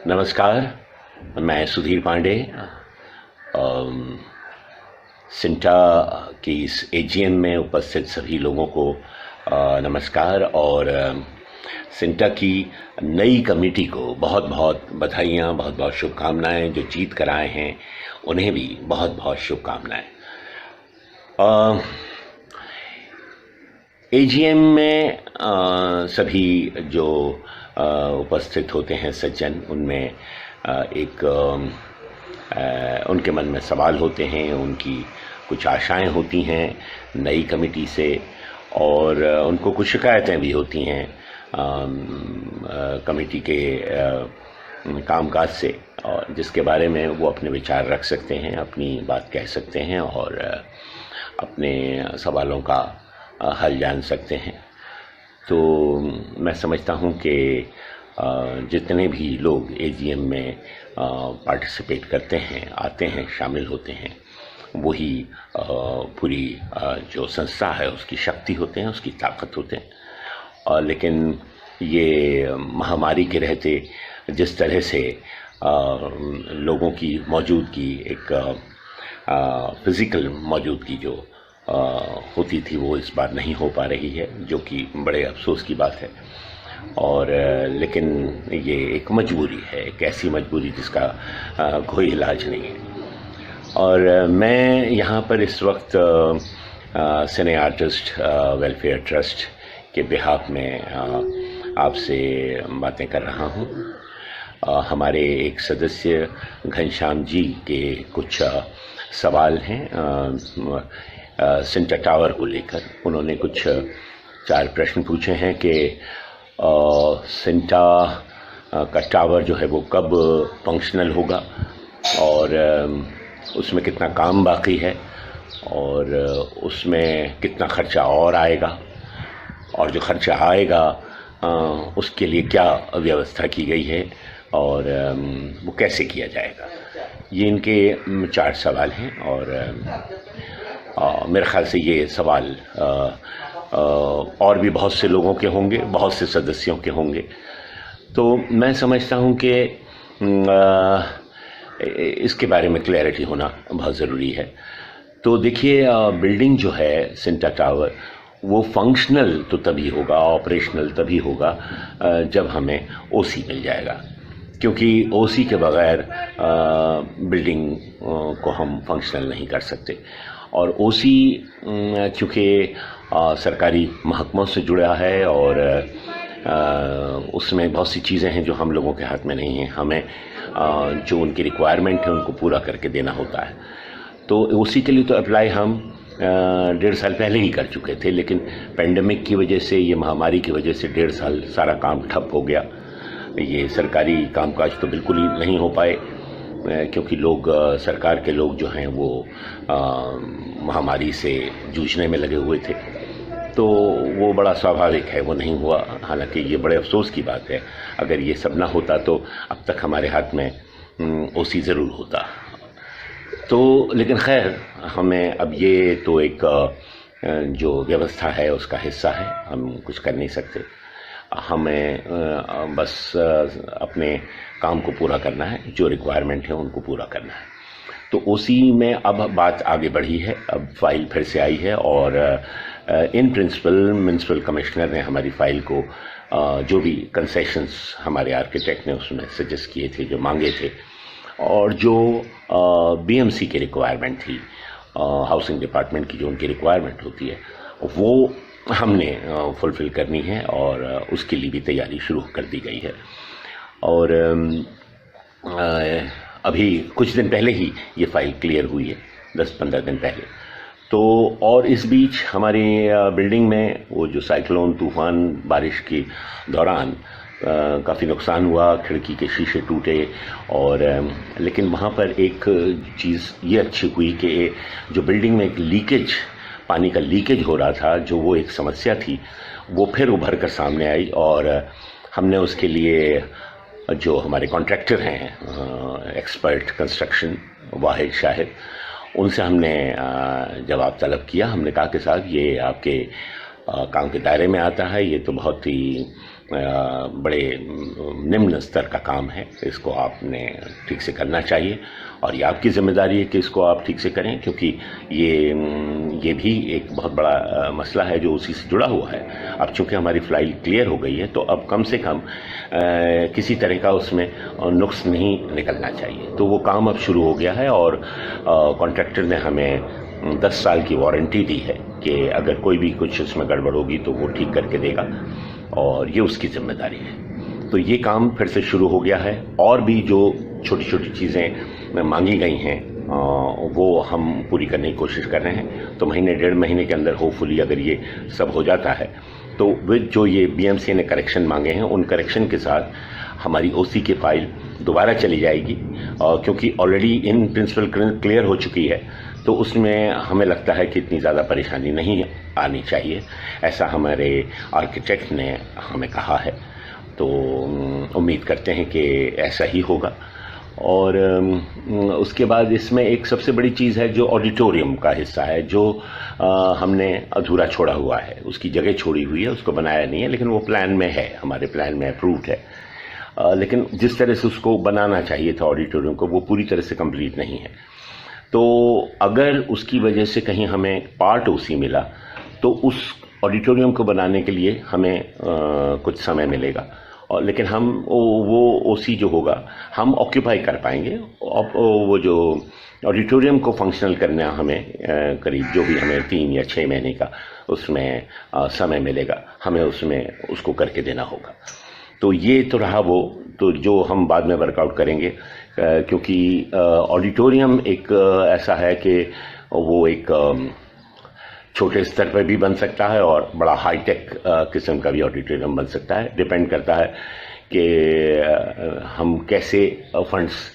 नमस्कार, मैं सुधीर पांडे। अम, सिंटा की इस एजीएम में उपस्थित सभी लोगों को नमस्कार और सिंटा की नई कमेटी को बहुत बहुत बधाइयाँ, बहुत बहुत शुभकामनाएं। जो जीत कर आए हैं उन्हें भी बहुत बहुत शुभकामनाएं। एजीएम में सभी जो उपस्थित होते हैं सज्जन, उनमें एक उनके मन में सवाल होते हैं, उनकी कुछ आशाएं होती हैं नई कमेटी से, और उनको कुछ शिकायतें भी होती हैं कमेटी के कामकाज से, और जिसके बारे में वो अपने विचार रख सकते हैं, अपनी बात कह सकते हैं और अपने सवालों का हल जान सकते हैं। तो मैं समझता हूँ कि जितने भी लोग एजीएम में पार्टिसिपेट करते हैं, आते हैं, शामिल होते हैं, वही पूरी जो संस्था है उसकी शक्ति होते हैं, उसकी ताकत होते हैं। लेकिन ये महामारी के रहते जिस तरह से लोगों की मौजूदगी, एक फिज़िकल मौजूदगी जो होती थी, वो इस बार नहीं हो पा रही है, जो कि बड़े अफसोस की बात है। और लेकिन ये एक मजबूरी है, एक ऐसी मजबूरी जिसका कोई इलाज नहीं है। और मैं यहाँ पर इस वक्त सिने आर्टिस्ट वेलफेयर ट्रस्ट के बिहाफ में आपसे बातें कर रहा हूँ। हमारे एक सदस्य घनश्याम जी के कुछ सवाल हैं सिंटा टावर को लेकर। उन्होंने कुछ 4 प्रश्न पूछे हैं कि सिंटा का टावर जो है वो कब फंक्शनल होगा, और उसमें कितना काम बाकी है, और उसमें कितना खर्चा और आएगा, और जो खर्चा आएगा उसके लिए क्या व्यवस्था की गई है, और वो कैसे किया जाएगा। ये इनके 4 सवाल हैं, और मेरे ख्याल से ये सवाल और भी बहुत से लोगों के होंगे, बहुत से सदस्यों के होंगे। तो मैं समझता हूँ कि इसके बारे में क्लैरिटी होना बहुत ज़रूरी है। तो देखिए, बिल्डिंग जो है सिंटा टावर, वो फंक्शनल तो तभी होगा, ऑपरेशनल तभी होगा जब हमें ओसी मिल जाएगा, क्योंकि ओसी के बगैर बिल्डिंग को हम फंक्शनल नहीं कर सकते। और ओसी चूँकि सरकारी महकमों से जुड़ा है, और उसमें बहुत सी चीज़ें हैं जो हम लोगों के हाथ में नहीं हैं। हमें जो उनकी रिक्वायरमेंट है उनको पूरा करके देना होता है। तो ओसी के लिए तो अप्लाई हम 1.5 साल पहले ही कर चुके थे, लेकिन पेंडेमिक की वजह से, ये महामारी की वजह से 1.5 साल सारा काम ठप हो गया। ये सरकारी कामकाज तो बिल्कुल ही नहीं हो पाए, क्योंकि लोग, सरकार के लोग जो हैं वो महामारी से जूझने में लगे हुए थे। तो वो बड़ा स्वाभाविक है, वो नहीं हुआ। हालांकि ये बड़े अफसोस की बात है। अगर ये सब ना होता तो अब तक हमारे हाथ में ओसी ज़रूर होता। तो लेकिन खैर, हमें अब ये तो एक जो व्यवस्था है उसका हिस्सा है, हम कुछ कर नहीं सकते। हमें बस अपने काम को पूरा करना है, जो रिक्वायरमेंट है उनको पूरा करना है। तो उसी में अब बात आगे बढ़ी है, अब फाइल फिर से आई है, और इन प्रिंसिपल म्युनिसिपल कमिश्नर ने हमारी फाइल को जो भी कंसेशंस हमारे आर्किटेक्ट ने उसमें सजेस्ट किए थे, जो मांगे थे, और जो बीएमसी की रिक्वायरमेंट थी, हाउसिंग डिपार्टमेंट की जो उनकी रिक्वायरमेंट होती है, वो हमने फुलफ़िल करनी है, और उसके लिए भी तैयारी शुरू कर दी गई है। और अभी कुछ दिन पहले ही ये फाइल क्लियर हुई है, 10-15 दिन पहले। तो और इस बीच हमारी बिल्डिंग में वो जो साइक्लोन, तूफ़ान, बारिश के दौरान काफ़ी नुकसान हुआ, खिड़की के शीशे टूटे, और लेकिन वहाँ पर एक चीज़ ये अच्छी हुई कि जो बिल्डिंग में एक लीकेज, पानी का लीकेज हो रहा था, जो वो एक समस्या थी, वो फिर उभर कर सामने आई। और हमने उसके लिए जो हमारे कॉन्ट्रैक्टर हैं, एक्सपर्ट कंस्ट्रक्शन वाहिद शाहिद, उनसे हमने जवाब तलब किया। हमने कहा कि साहब, ये आपके काम के दायरे में आता है, ये तो बहुत ही बड़े निम्न स्तर का काम है, इसको आपने ठीक से करना चाहिए और ये आपकी जिम्मेदारी है कि इसको आप ठीक से करें, क्योंकि ये भी एक बहुत बड़ा मसला है जो उसी से जुड़ा हुआ है। अब चूंकि हमारी फाइल क्लियर हो गई है तो अब कम से कम किसी तरह का उसमें नुक्स नहीं निकलना चाहिए। तो वो काम अब शुरू हो गया है और कॉन्ट्रैक्टर ने हमें 10 साल की वारंटी दी है कि अगर कोई भी कुछ इसमें गड़बड़ होगी तो वो ठीक करके देगा और ये उसकी जिम्मेदारी है। तो ये काम फिर से शुरू हो गया है और भी जो छोटी छोटी चीज़ें मांगी गई हैं वो हम पूरी करने की कोशिश कर रहे हैं। तो महीने 1.5 महीने के अंदर होपफुली अगर ये सब हो जाता है तो विद जो ये बीएमसी ने करेक्शन मांगे हैं उन करेक्शन के साथ हमारी ओसी की फाइल दोबारा चली जाएगी, क्योंकि ऑलरेडी इन प्रिंसिपल क्लियर हो चुकी है तो उसमें हमें लगता है कि इतनी ज़्यादा परेशानी नहीं आनी चाहिए, ऐसा हमारे आर्किटेक्ट ने हमें कहा है। तो उम्मीद करते हैं कि ऐसा ही होगा। और उसके बाद इसमें एक सबसे बड़ी चीज़ है जो ऑडिटोरियम का हिस्सा है, जो हमने अधूरा छोड़ा हुआ है, उसकी जगह छोड़ी हुई है, उसको बनाया नहीं है, लेकिन वो प्लान में है, हमारे प्लान में अप्रूव्ड है। लेकिन जिस तरह से उसको बनाना चाहिए था ऑडिटोरियम को वो पूरी तरह से कंप्लीट नहीं है। तो अगर उसकी वजह से कहीं हमें पार्ट ओसी मिला तो उस ऑडिटोरियम को बनाने के लिए हमें कुछ समय मिलेगा, और लेकिन हम वो ओसी जो होगा हम ऑक्यूपाई कर पाएंगे। वो जो ऑडिटोरियम को फंक्शनल करना हमें करीब जो भी हमें 3 या 6 महीने का उसमें समय मिलेगा, हमें उसमें उसको करके देना होगा। तो ये तो रहा वो, तो जो हम बाद में वर्कआउट करेंगे, क्योंकि ऑडिटोरियम एक ऐसा है कि वो एक छोटे स्तर पर भी बन सकता है और बड़ा हाईटेक किस्म का भी ऑडिटोरियम बन सकता है। डिपेंड करता है कि हम कैसे फंड्स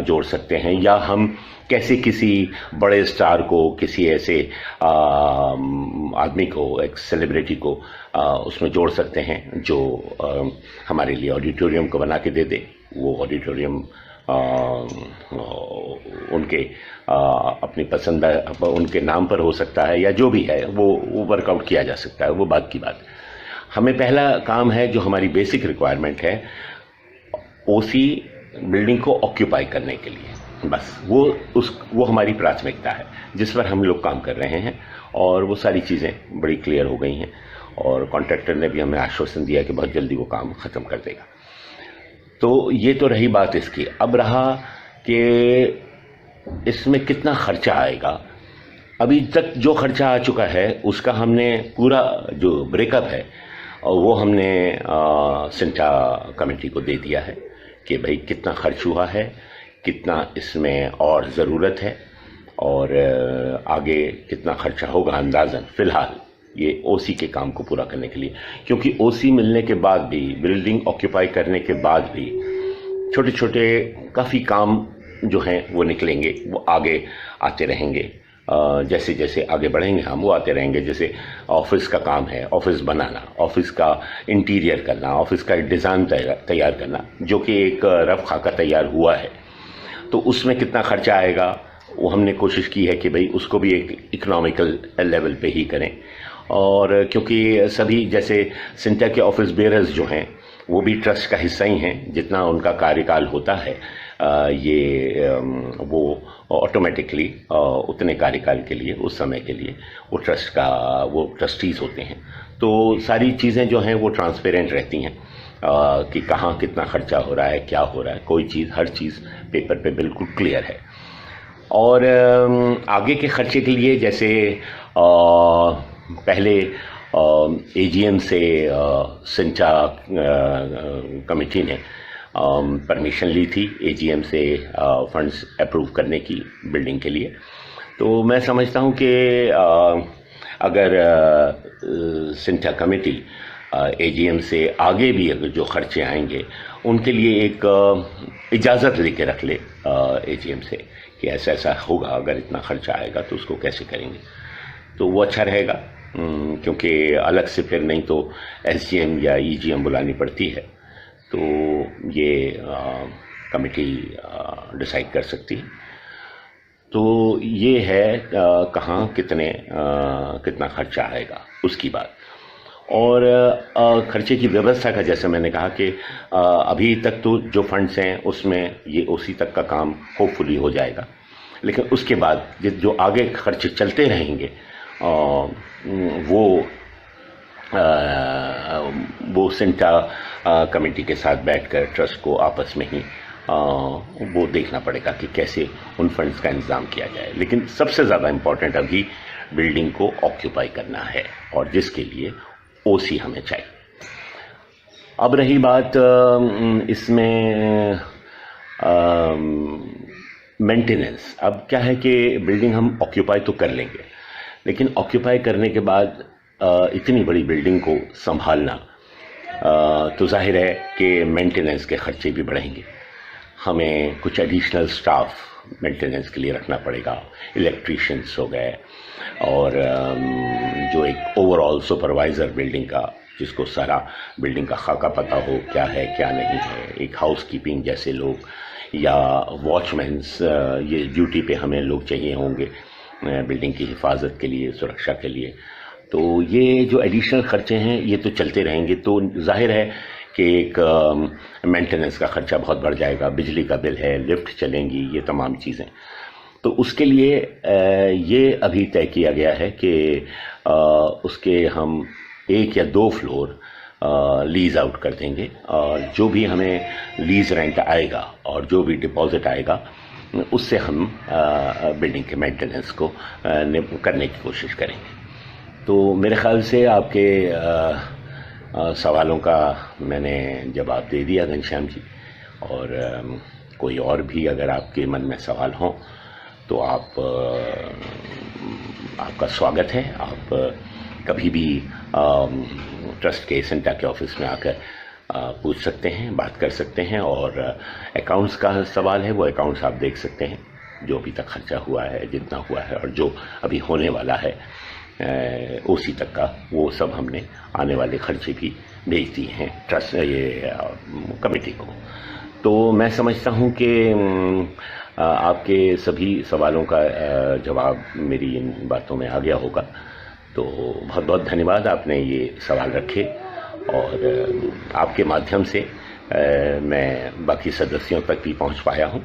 जोड़ सकते हैं या हम कैसे किसी बड़े स्टार को, किसी ऐसे आदमी को, एक सेलिब्रिटी को उसमें जोड़ सकते हैं जो हमारे लिए ऑडिटोरियम को बना के दे दे। वो ऑडिटोरियम उनके अपनी पसंद उनके नाम पर हो सकता है या जो भी है वो वर्कआउट किया जा सकता है, वो बात की बात। हमें पहला काम है जो हमारी बेसिक रिक्वायरमेंट है ओसी बिल्डिंग को ऑक्यूपाई करने के लिए, बस वो हमारी प्राथमिकता है जिस पर हम लोग काम कर रहे हैं, और वो सारी चीज़ें बड़ी क्लियर हो गई हैं और कॉन्ट्रैक्टर ने भी हमें आश्वासन दिया कि बहुत जल्दी वो काम ख़त्म कर देगा। तो ये तो रही बात इसकी। अब रहा कि इसमें कितना खर्चा आएगा। अभी तक जो खर्चा आ चुका है उसका हमने पूरा जो ब्रेकअप है और वो हमने सिंटा कमेटी को दे दिया है कि भाई कितना खर्च हुआ है, कितना इसमें और ज़रूरत है और आगे कितना खर्चा होगा अंदाज़न फ़िलहाल ये ओसी के काम को पूरा करने के लिए। क्योंकि ओसी मिलने के बाद भी, बिल्डिंग ऑक्यूपाई करने के बाद भी छोटे छोटे काफ़ी काम जो हैं वो निकलेंगे, वो आगे आते रहेंगे। जैसे जैसे आगे बढ़ेंगे हम वो आते रहेंगे। जैसे ऑफिस का काम है, ऑफिस बनाना, ऑफिस का इंटीरियर करना, ऑफिस का डिज़ाइन तैयार करना, जो कि एक रफ खाका तैयार हुआ है। तो उसमें कितना खर्चा आएगा वो हमने कोशिश की है कि भाई उसको भी एक इकोनॉमिकल लेवल पे ही करें। और क्योंकि सभी जैसे सिंटा के ऑफिस बेयरर्स जो हैं वो भी ट्रस्ट का हिस्सा ही हैं, जितना उनका कार्यकाल होता है वो ऑटोमेटिकली उतने कार्यकाल के लिए, उस समय के लिए वो ट्रस्ट का वो ट्रस्टीज़ होते हैं। तो सारी चीज़ें जो हैं वो ट्रांसपेरेंट रहती हैं कि कहाँ कितना खर्चा हो रहा है, क्या हो रहा है, कोई चीज़, हर चीज़ पेपर पे बिल्कुल क्लियर है। और आगे के खर्चे के लिए जैसे पहले एजीएम से सिंटा कमेटी ने परमिशन ली थी एजीएम से फंड्स अप्रूव करने की बिल्डिंग के लिए। तो मैं समझता हूं कि अगर सिंटा कमेटी एजीएम से आगे भी अगर जो खर्चे आएंगे उनके लिए एक इजाज़त लेके रख ले एजीएम से कि ऐसा ऐसा होगा, अगर इतना खर्चा आएगा तो उसको कैसे करेंगे, तो वो अच्छा रहेगा। क्योंकि अलग से फिर नहीं तो एसजीएम या ईजीएम बुलानी पड़ती है। तो ये कमेटी डिसाइड कर सकती है। तो ये है कहाँ कितना खर्चा आएगा उसकी बात। और खर्चे की व्यवस्था का, जैसे मैंने कहा कि अभी तक तो जो फंड्स हैं उसमें ये ओसी तक का काम होपफुली हो जाएगा, लेकिन उसके बाद जो आगे खर्चे चलते रहेंगे वो सिंटा कमेटी के साथ बैठकर ट्रस्ट को आपस में ही वो देखना पड़ेगा कि कैसे उन फंड्स का इंतजाम किया जाए। लेकिन सबसे ज़्यादा इम्पोर्टेंट अभी बिल्डिंग को ऑक्यूपाई करना है, और जिसके लिए ओसी हमें चाहिए। अब रही बात इसमें मेंटेनेंस। अब क्या है कि बिल्डिंग हम ऑक्यूपाई तो कर लेंगे, लेकिन ऑक्यूपाई करने के बाद इतनी बड़ी बिल्डिंग को संभालना तो जाहिर है कि मेंटेनेंस के खर्चे भी बढ़ेंगे। हमें कुछ एडिशनल स्टाफ मेंटेनेंस के लिए रखना पड़ेगा, इलेक्ट्रीशियंस हो गए, और जो एक ओवरऑल सुपरवाइज़र बिल्डिंग का, जिसको सारा बिल्डिंग का खाका पता हो क्या है क्या नहीं है, एक हाउसकीपिंग जैसे लोग, या वॉचमैन्स, ये ड्यूटी पे हमें लोग चाहिए होंगे बिल्डिंग की हिफाजत के लिए, सुरक्षा के लिए। तो ये जो एडिशनल खर्चे हैं ये तो चलते रहेंगे, तो जाहिर है कि एक मेंटेनेंस का खर्चा बहुत बढ़ जाएगा। बिजली का बिल है, लिफ्ट चलेंगी, ये तमाम चीज़ें। तो उसके लिए ये अभी तय किया गया है कि उसके हम 1 या 2 फ्लोर लीज आउट कर देंगे, और जो भी हमें लीज रेंट आएगा और जो भी डिपॉजिट आएगा उससे हम बिल्डिंग के मेंटेनेंस को करने की कोशिश करेंगे। तो मेरे ख्याल से आपके सवालों का मैंने जवाब दे दिया घनश्याम जी, और कोई और भी अगर आपके मन में सवाल हों तो आपका स्वागत है। आप कभी भी ट्रस्ट के सेंटा के ऑफिस में आकर पूछ सकते हैं, बात कर सकते हैं, और अकाउंट्स का सवाल है वो अकाउंट्स आप देख सकते हैं, जो अभी तक खर्चा हुआ है, जितना हुआ है, और जो अभी होने वाला है ओसी तक का, वो सब हमने आने वाले खर्चे भी भेज दिए हैं ट्रस्ट कमेटी को। तो मैं समझता हूँ कि आपके सभी सवालों का जवाब मेरी इन बातों में आ गया होगा। तो बहुत बहुत धन्यवाद, आपने ये सवाल रखे, और आपके माध्यम से मैं बाकी सदस्यों तक भी पहुंच पाया हूं।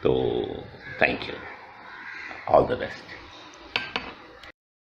तो thank you, all the best.